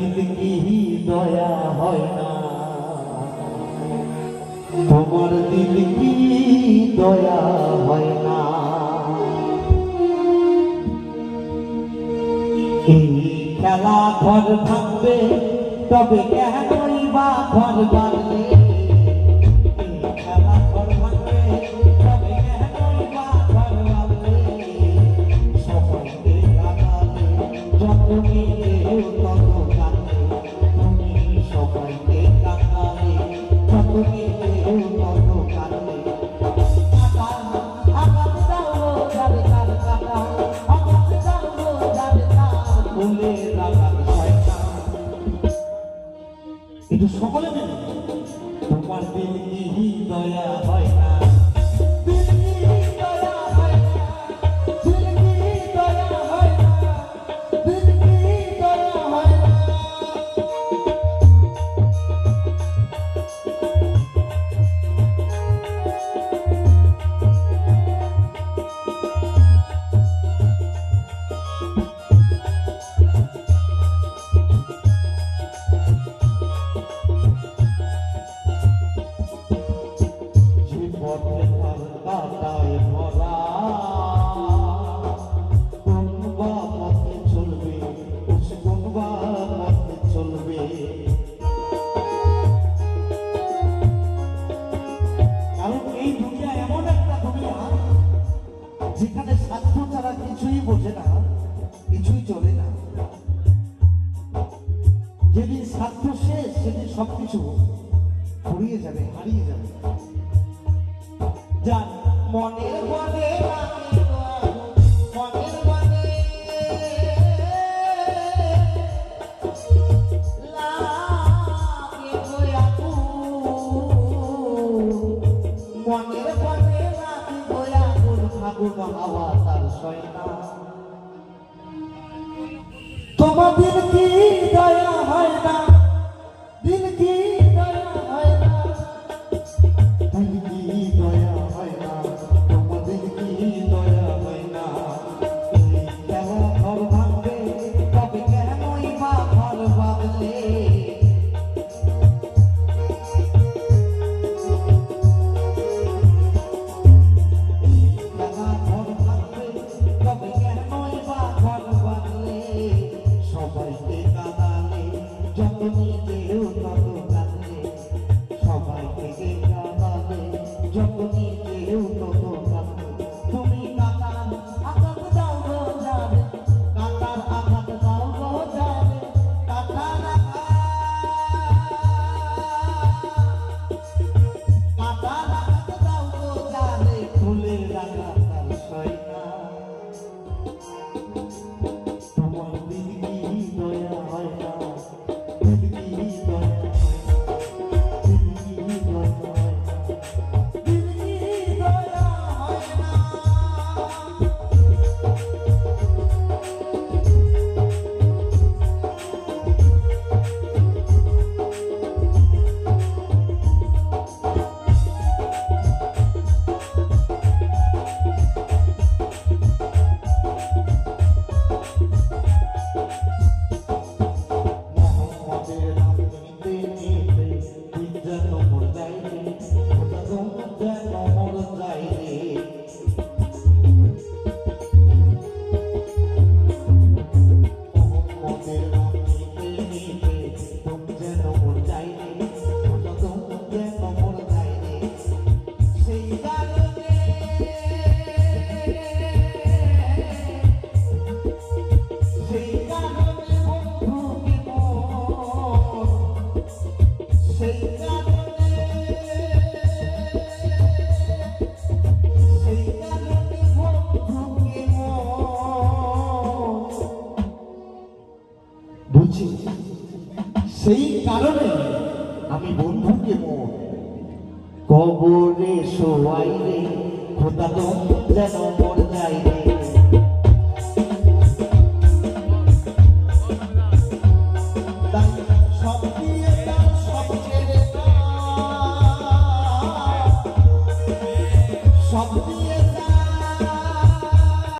দিল কি দয়া হয় না, তোমার দিল কি দয়া হয় না। এই খেলা ঘর ভাঙবে তবে কেনই বা ঘর বাঁধবে, এই খেলা ঘর ভাঙবে তবে কেনই বা ঘর বাঁধবে। সবাইকে কাঁদালে যত মিলেও তত কাঁদে, তুমি সবাইকে কাঁদালে যত মিলেও তত কাঁদে। একটু সকলে মিলে তোমার দিল কি দয়া হয় না, দিল কি দয়া হয় না, দিল কি দয়া হয় না, দিল কি দয়া হয় না। যেখানে স্বার্থ ছাড়া কিছুই বোঝে না, কিছুই চলে না। যেদিন স্বার্থ শেষ সেদিন সবকিছু ফুরিয়ে যাবে, হারিয়ে যাবে। যার মনের বলে মনের বলে মনের বলে হাওয়া তার সয় না। তোমার দিল কি দয়া হয় না, দিল কি দয়া হয় না, দিল কি দয়া হয় না, তোমার দিল কি দয়া হয় না। এই খেলা ঘর ভাঙবে তবে কেনই বা ঘর বাঁধলে, সবাইকে কাঁদালে যত নিজেও তত কাঁদলে, সবাইকে কাঁদালে যত নিজেও তত কাঁদলে। তুমি কাঁদার আঘাত দাও গো যাবে, কাঁদার আঘাত দাও গো যাবে, কাঁদার আঘাত দাও গো যাবে, ফুলের আঘাত তার সয় না। বুঝছি সেই কারণে আমি বন্ধুকে মোর কবরে শোয়াই রে, খোদা তো যেন মর যাই।